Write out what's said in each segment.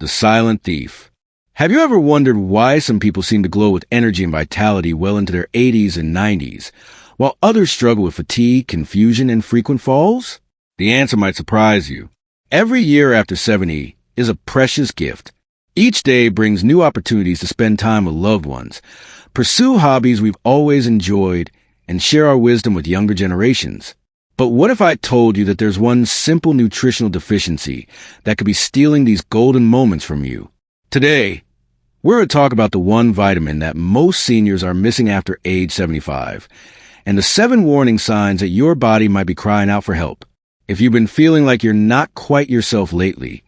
the silent thief. Have you ever wondered why some people seem to glow with energy and vitality well into their 80s and 90s, while others struggle with fatigue, confusion, and frequent falls? The answer might surprise you. Every year after 70 is a precious gift. Each day brings new opportunities to spend time with loved ones, pursue hobbies we've always enjoyed, and share our wisdom with younger generations. But what if I told you that there's one simple nutritional deficiency that could be stealing these golden moments from you? Today, we're going to talk about the one vitamin that most seniors are missing after age 75, and the 7 warning signs that your body might be crying out for help. If you've been feeling like you're not quite yourself lately,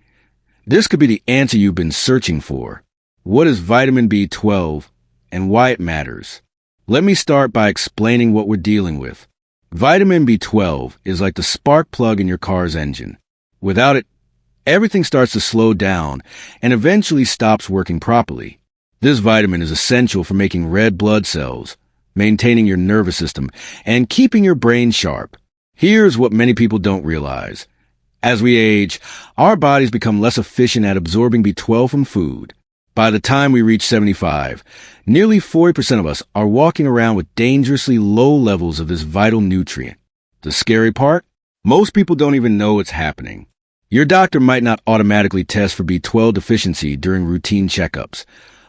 this could be the answer you've been searching for. What is vitamin B12 and why it matters? Let me start by explaining what we're dealing with. Vitamin B12 is like the spark plug in your car's engine. Without it, everything starts to slow down and eventually stops working properly. This vitamin is essential for making red blood cells, maintaining your nervous system, and keeping your brain sharp. Here's what many people don't realize. As we age, our bodies become less efficient at absorbing B12 from food. By the time we reach 75, nearly 40% of us are walking around with dangerously low levels of this vital nutrient. The scary part? Most people don't even know it's happening. Your doctor might not automatically test for B12 deficiency during routine checkups,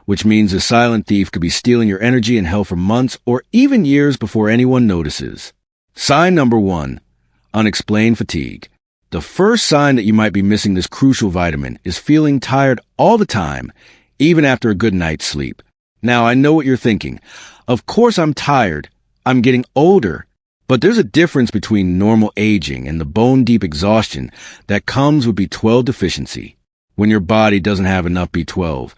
which means the silent thief could be stealing your energy and health for months or even years before anyone notices. Sign number 1, unexplained fatigue. The first sign that you might be missing this crucial vitamin is feeling tired all the time, even after a good night's sleep. Now, I know what you're thinking. Of course I'm tired. I'm getting older. But there's a difference between normal aging and the bone-deep exhaustion that comes with B12 deficiency. When your body doesn't have enough B12,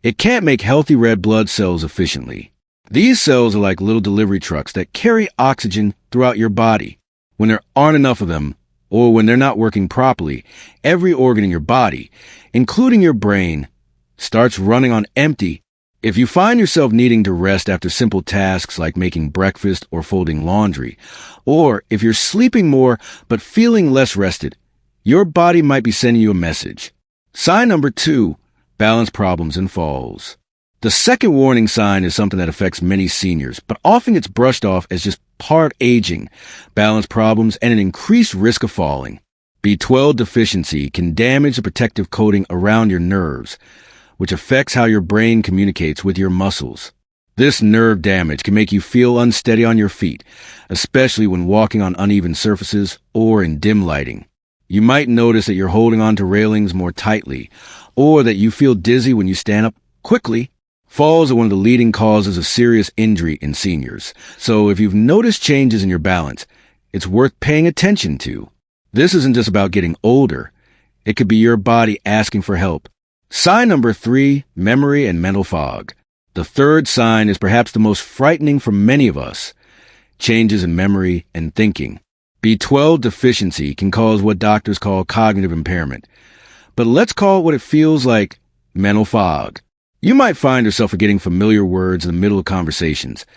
it can't make healthy red blood cells efficiently. These cells are like little delivery trucks that carry oxygen throughout your body. When there aren't enough of them, or when they're not working properly, every organ in your body, including your brain, starts running on empty. If you find yourself needing to rest after simple tasks like making breakfast or folding laundry, or if you're sleeping more but feeling less rested, your body might be sending you a message. Sign number 2, balance problems and falls. The second warning sign is something that affects many seniors, but often gets brushed off as just part aging, balance problems, and an increased risk of falling. B12 deficiency can damage the protective coating around your nerves, which affects how your brain communicates with your muscles. This nerve damage can make you feel unsteady on your feet, especially when walking on uneven surfaces or in dim lighting. You might notice that you're holding on to railings more tightly, or that you feel dizzy when you stand up quickly. Falls are one of the leading causes of serious injury in seniors, so if you've noticed changes in your balance, it's worth paying attention to. This isn't just about getting older. It could be your body asking for help. Sign number 3, memory and mental fog. The third sign is perhaps the most frightening for many of us. Changes in memory and thinking. B12 deficiency can cause what doctors call cognitive impairment. But let's call it what it feels like, mental fog. You might find yourself forgetting familiar words in the middle of conversations,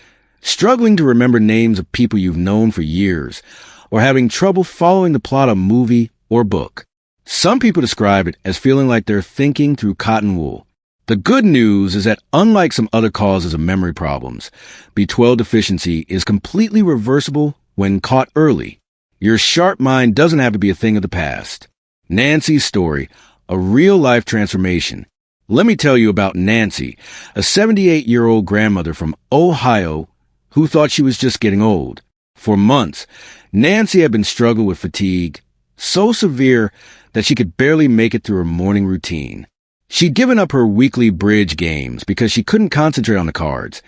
struggling to remember names of people you've known for years, or having trouble following the plot of a movie or book. Some people describe it as feeling like they're thinking through cotton wool. The good news is that unlike some other causes of memory problems, B12 deficiency is completely reversible when caught early. Your sharp mind doesn't have to be a thing of the past. Nancy's story, a real-life transformation. Let me tell you about Nancy, a 78-year-old grandmother from Ohio who thought she was just getting old. For months, Nancy had been struggling with fatigue, so severe that she could barely make it through her morning routine. She'd given up her weekly bridge games because she couldn't concentrate on the cards,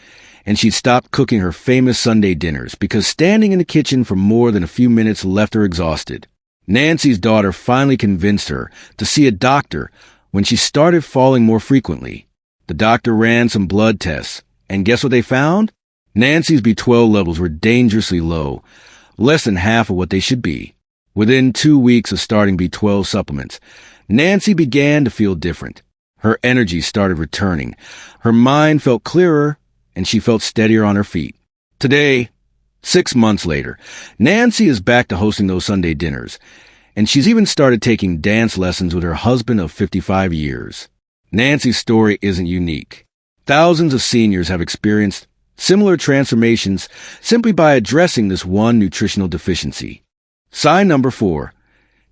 and she'd stopped cooking her famous Sunday dinners because standing in the kitchen for more than a few minutes left her exhausted. Nancy's daughter finally convinced her to see a doctor when she started falling more frequently. The doctor ran some blood tests, and guess what they found? Nancy's B12 levels were dangerously low, less than half of what they should be. Within 2 weeks of starting B12 supplements, Nancy began to feel different. Her energy started returning. Her mind felt clearer, and she felt steadier on her feet. Today, 6 months later, Nancy is back to hosting those Sunday dinners, and she's even started taking dance lessons with her husband of 55 years. Nancy's story isn't unique. Thousands of seniors have experienced similar transformations simply by addressing this one nutritional deficiency. Sign number 4,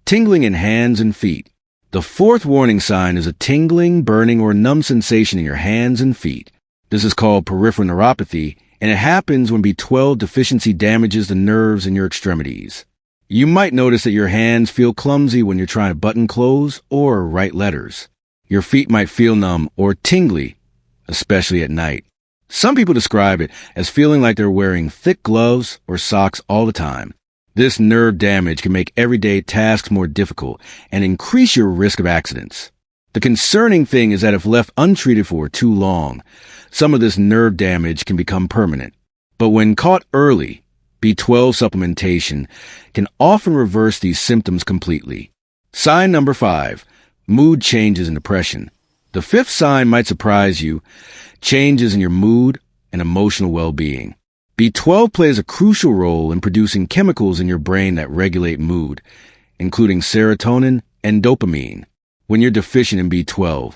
tingling in hands and feet. The fourth warning sign is a tingling, burning, or numb sensation in your hands and feet. This is called peripheral neuropathy, and it happens when B12 deficiency damages the nerves in your extremities. You might notice that your hands feel clumsy when you're trying to button clothes or write letters. Your feet might feel numb or tingly, especially at night. Some people describe it as feeling like they're wearing thick gloves or socks all the time. This nerve damage can make everyday tasks more difficult and increase your risk of accidents. The concerning thing is that if left untreated for too long, some of this nerve damage can become permanent. But when caught early, B12 supplementation can often reverse these symptoms completely. Sign number 5, mood changes and depression. The fifth sign might surprise you, changes in your mood and emotional well-being. B12 plays a crucial role in producing chemicals in your brain that regulate mood, including serotonin and dopamine. When you're deficient in B12,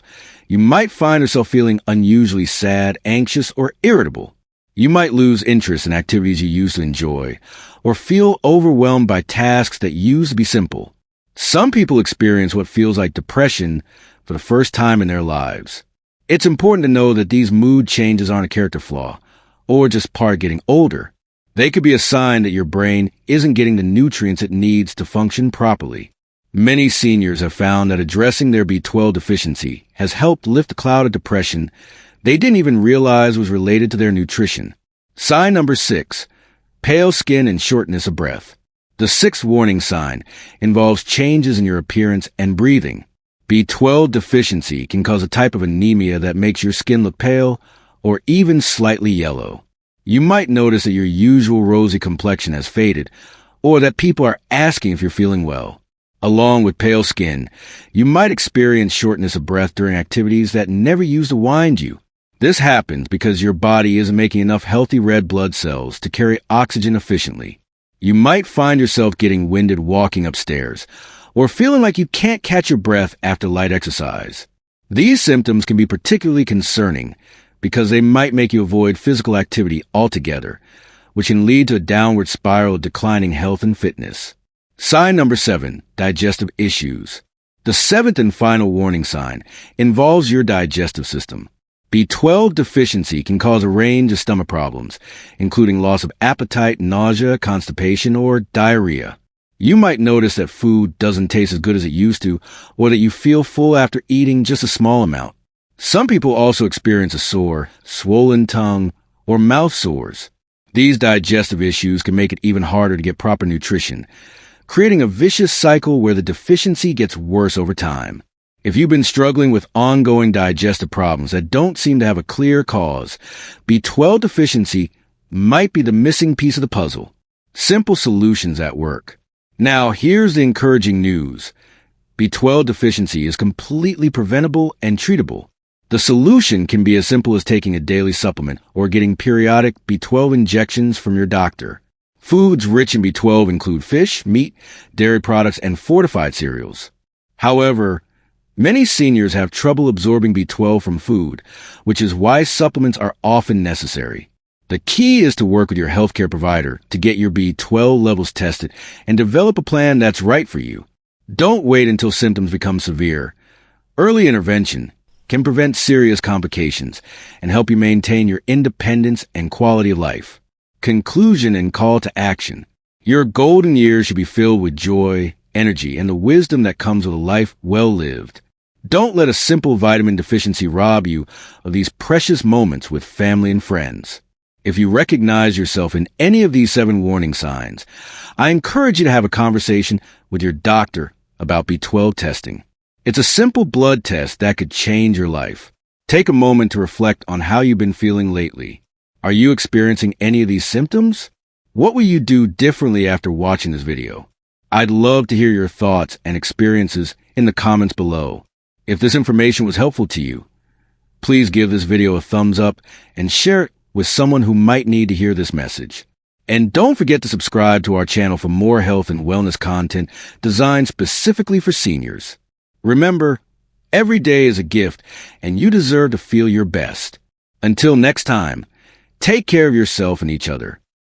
you might find yourself feeling unusually sad, anxious, or irritable. You might lose interest in activities you used to enjoy, or feel overwhelmed by tasks that used to be simple. Some people experience what feels like depression for the first time in their lives. It's important to know that these mood changes aren't a character flaw, or just part of getting older. They could be a sign that your brain isn't getting the nutrients it needs to function properly. Many seniors have found that addressing their B12 deficiency has helped lift the cloud of depression they didn't even realize was related to their nutrition. Sign number 6, pale skin and shortness of breath. The sixth warning sign involves changes in your appearance and breathing. B12 deficiency can cause a type of anemia that makes your skin look pale or even slightly yellow. You might notice that your usual rosy complexion has faded, or that people are asking if you're feeling well. Along with pale skin, you might experience shortness of breath during activities that never used to wind you. This happens because your body isn't making enough healthy red blood cells to carry oxygen efficiently. You might find yourself getting winded walking upstairs, or feeling like you can't catch your breath after light exercise. These symptoms can be particularly concerning because they might make you avoid physical activity altogether, which can lead to a downward spiral of declining health and fitness. Sign number 7, digestive issues. The seventh and final warning sign involves your digestive system. B12 deficiency can cause a range of stomach problems, including loss of appetite, nausea, constipation, or diarrhea. You might notice that food doesn't taste as good as it used to, or that you feel full after eating just a small amount. Some people also experience a sore, swollen tongue, or mouth sores. These digestive issues can make it even harder to get proper nutrition, creating a vicious cycle where the deficiency gets worse over time. If you've been struggling with ongoing digestive problems that don't seem to have a clear cause, B12 deficiency might be the missing piece of the puzzle. Simple solutions at work. Now, here's the encouraging news. B12 deficiency is completely preventable and treatable. The solution can be as simple as taking a daily supplement or getting periodic B12 injections from your doctor. Foods rich in B12 include fish, meat, dairy products, and fortified cereals. However, many seniors have trouble absorbing B12 from food, which is why supplements are often necessary. The key is to work with your healthcare provider to get your B12 levels tested and develop a plan that's right for you. Don't wait until symptoms become severe. Early intervention can prevent serious complications and help you maintain your independence and quality of life. Conclusion and call to action. Your golden years should be filled with joy, energy, and the wisdom that comes with a life well lived. Don't let a simple vitamin deficiency rob you of these precious moments with family and friends. If you recognize yourself in any of these 7 warning signs, I encourage you to have a conversation with your doctor about B12 testing. It's a simple blood test that could change your life. Take a moment to reflect on how you've been feeling lately. Are you experiencing any of these symptoms? What will you do differently after watching this video? I'd love to hear your thoughts and experiences in the comments below. If this information was helpful to you, please give this video a thumbs up and share it with someone who might need to hear this message. And don't forget to subscribe to our channel for more health and wellness content designed specifically for seniors. Remember, Every day is a gift, and you deserve to feel your best. Until next time, take care of yourself and each other.